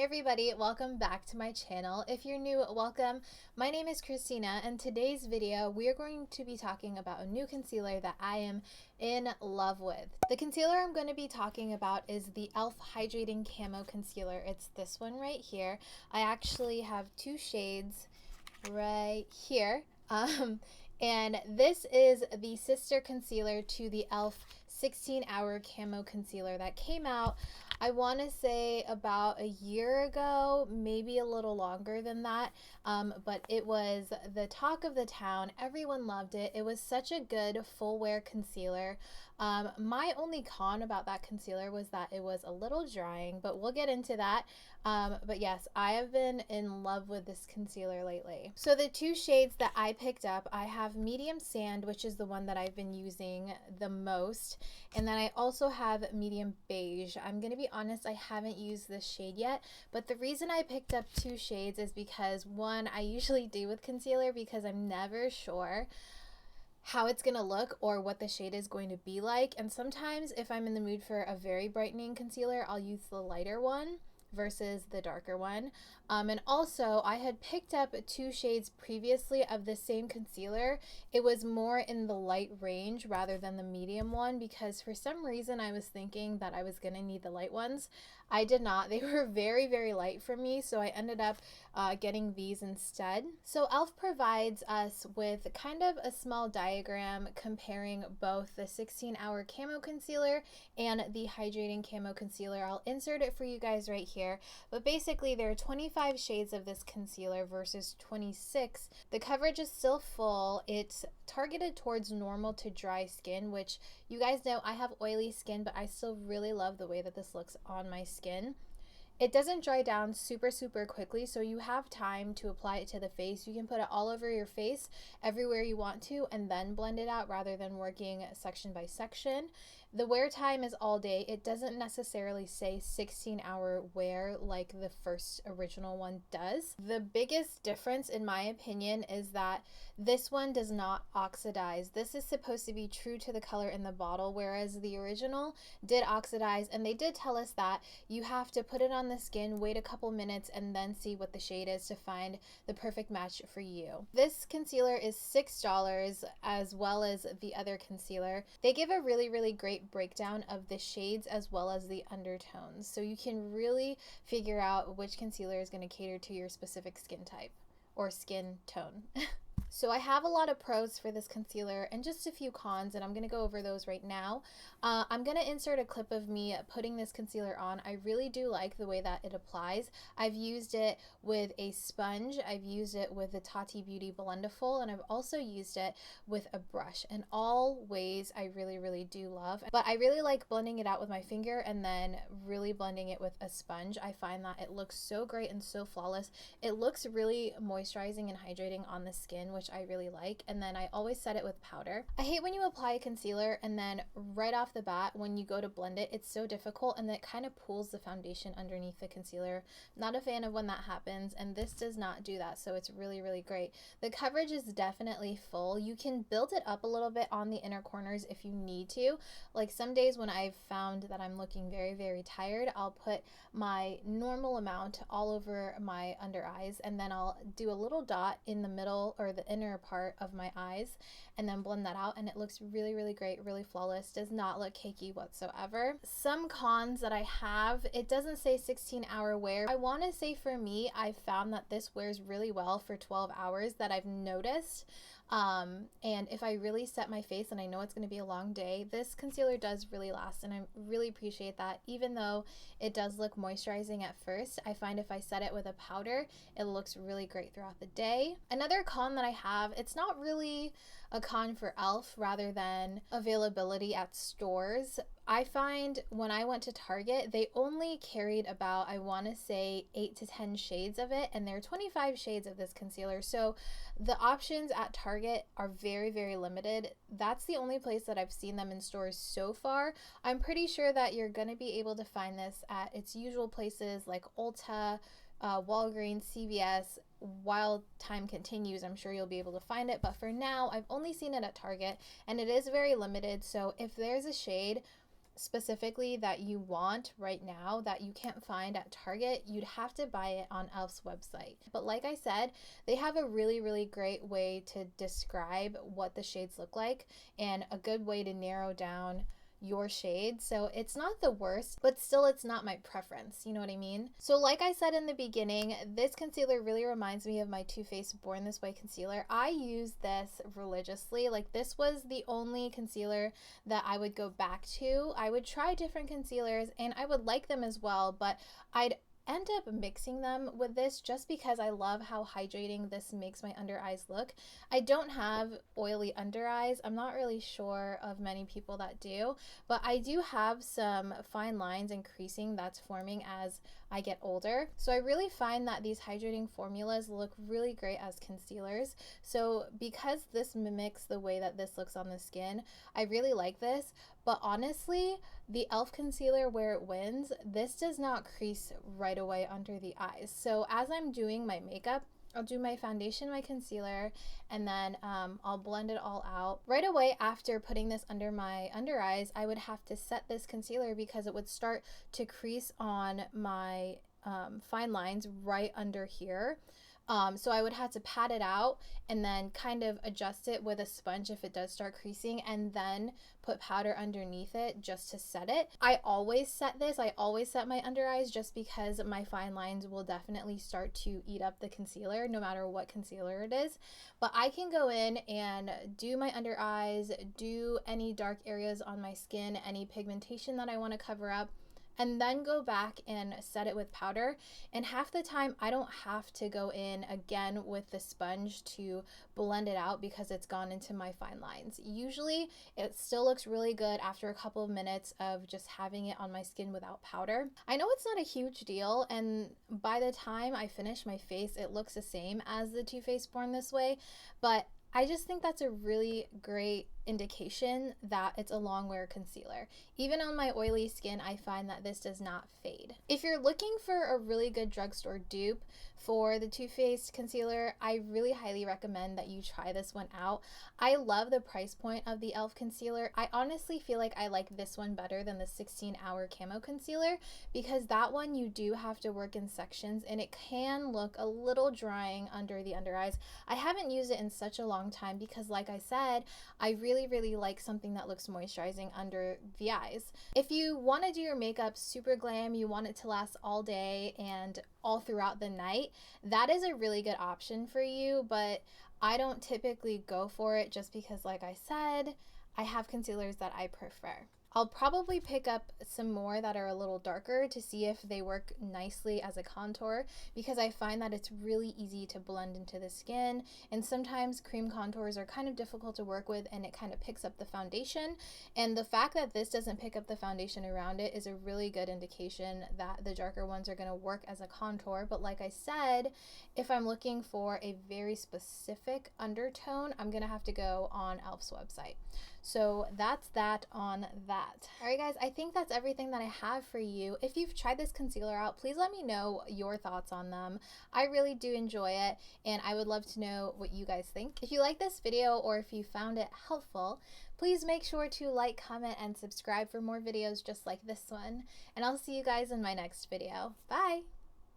Hey everybody, welcome back to my channel. If you're new, welcome. My name is Kristina, and today's video we are going to be talking about a new concealer that I am in love with. The concealer I'm going to be talking about is the ELF Hydrating Camo Concealer. It's this one right here. I actually have two shades right here. And this is the sister concealer to the ELF 16-Hour Camo Concealer that came out, I want to say, about a year ago, maybe a little longer than that, but it was the talk of the town. Everyone loved it. It was such a good full wear concealer. My only con about that concealer was that it was a little drying, but we'll get into that. But yes, I have been in love with this concealer lately. So the two shades that I picked up, I have medium sand, which is the one that I've been using the most, and then I also have medium beige. I'm gonna be honest, I haven't used this shade yet, but the reason I picked up two shades is because one, I usually do with concealer because I'm never sure how it's gonna look or what the shade is going to be like, and sometimes if I'm in the mood for a very brightening concealer, I'll use the lighter one versus the darker one. And also I had picked up two shades previously of the same concealer. It was more in the light range rather than the medium one because for some reason I was thinking that I was gonna need the light ones. I did not. They were very, very light for me, so I ended up getting these instead. So ELF provides us with kind of a small diagram comparing both the 16-Hour Camo Concealer and the Hydrating Camo Concealer. I'll insert it for you guys right here, but basically there are 25 shades of this concealer versus 26. The coverage is still full. It's targeted towards normal to dry skin, which you guys know I have oily skin, but I still really love the way that this looks on my skin. It doesn't dry down super quickly, so you have time to apply it to the face. You can put it all over your face everywhere you want to and then blend it out rather than working section by section. The wear time is all day. It doesn't necessarily say 16-hour wear like the first original one does. The biggest difference in my opinion is that this one does not oxidize. This is supposed to be true to the color in the bottle, whereas the original did oxidize, and they did tell us that you have to put it on the skin, wait a couple minutes, and then see what the shade is to find the perfect match for you. This concealer is $6 as well as the other concealer. They give a really great breakdown of the shades as well as the undertones, so you can really figure out which concealer is going to cater to your specific skin type or skin tone. So I have a lot of pros for this concealer and just a few cons, and I'm going to go over those right now. I'm going to insert a clip of me putting this concealer on. I really do like the way that it applies. I've used it with a sponge, I've used it with the Tati Beauty Blendiful, and I've also used it with a brush. And all ways I really do love. But I really like blending it out with my finger and then really blending it with a sponge. I find that it looks so great and so flawless. It looks really moisturizing and hydrating on the skin, which I really like. And then I always set it with powder. I hate when you apply a concealer and then right off the bat when you go to blend it, it's so difficult and it kind of pulls the foundation underneath the concealer. Not a fan of when that happens, and this does not do that, so it's really great. The coverage is definitely full. You can build it up a little bit on the inner corners if you need to. Like some days when I've found that I'm looking very tired, I'll put my normal amount all over my under eyes, and then I'll do a little dot in the middle or the inner part of my eyes and then blend that out, and it looks really great, really flawless. Does not look cakey whatsoever. Some cons that I have, it doesn't say 16-hour wear. I want to say for me, I found that this wears really well for 12 hours that I've noticed. And if I really set my face and I know it's going to be a long day, this concealer does really last, and I really appreciate that. Even though it does look moisturizing at first, I find if I set it with a powder, it looks really great throughout the day. Another con that I have, it's not really a con for ELF rather than availability at stores. I find when I went to Target, they only carried about, I want to say 8 to 10 shades of it, and there are 25 shades of this concealer. So the options at Target are very limited. That's the only place that I've seen them in stores so far. I'm pretty sure that you're going to be able to find this at its usual places like Ulta, Walgreens, CVS. While time continues, I'm sure you'll be able to find it, but for now I've only seen it at Target, and it is very limited. So if there's a shade specifically that you want right now that you can't find at Target, you'd have to buy it on ELF's website. But like I said, they have a really great way to describe what the shades look like and a good way to narrow down your shade. So it's not the worst, but still it's not my preference, you know what I mean? So like I said in the beginning, this concealer really reminds me of my Too Faced Born This Way concealer. I use this religiously. Like, this was the only concealer that I would go back to. I would try different concealers and I would like them as well, but I'd end up mixing them with this just because I love how hydrating this makes my under eyes look. I don't have oily under eyes. I'm not really sure of many people that do, but I do have some fine lines and creasing that's forming as I get older. So I really find that these hydrating formulas look really great as concealers. So because this mimics the way that this looks on the skin, I really like this. But honestly, the ELF concealer, where it wins, this does not crease right away under the eyes. So as I'm doing my makeup, I'll do my foundation, my concealer, and then I'll blend it all out. Right away after putting this under my under eyes, I would have to set this concealer because it would start to crease on my fine lines right under here. So I would have to pat it out and then kind of adjust it with a sponge if it does start creasing, and then put powder underneath it just to set it. I always set this. I always set my under eyes just because my fine lines will definitely start to eat up the concealer no matter what concealer it is. But I can go in and do my under eyes, do any dark areas on my skin, any pigmentation that I want to cover up, and then go back and set it with powder. And half the time I don't have to go in again with the sponge to blend it out because it's gone into my fine lines. Usually it still looks really good after a couple of minutes of just having it on my skin without powder. I know it's not a huge deal, and by the time I finish my face it looks the same as the Too Faced Born This Way, but I just think that's a really great indication that it's a long wear concealer. Even on my oily skin, I find that this does not fade. If you're looking for a really good drugstore dupe for the Too Faced concealer, I really highly recommend that you try this one out. I love the price point of the ELF concealer. I honestly feel like I like this one better than the 16-hour camo concealer because that one you do have to work in sections and it can look a little drying under the under eyes. I haven't used it in such a long time because, like I said, I really like something that looks moisturizing under the eyes. If you want to do your makeup super glam, you want it to last all day and all throughout the night, that is a really good option for you, but I don't typically go for it just because, like I said, I have concealers that I prefer. I'll probably pick up some more that are a little darker to see if they work nicely as a contour, because I find that it's really easy to blend into the skin, and sometimes cream contours are kind of difficult to work with and it kind of picks up the foundation, and the fact that this doesn't pick up the foundation around it is a really good indication that the darker ones are going to work as a contour. But like I said, if I'm looking for a very specific undertone, I'm going to have to go on ELF's website. So that's that on that. Alright guys, I think that's everything that I have for you. If you've tried this concealer out, please let me know your thoughts on them. I really do enjoy it and I would love to know what you guys think. If you like this video or if you found it helpful, please make sure to like, comment, and subscribe for more videos just like this one. And I'll see you guys in my next video. Bye!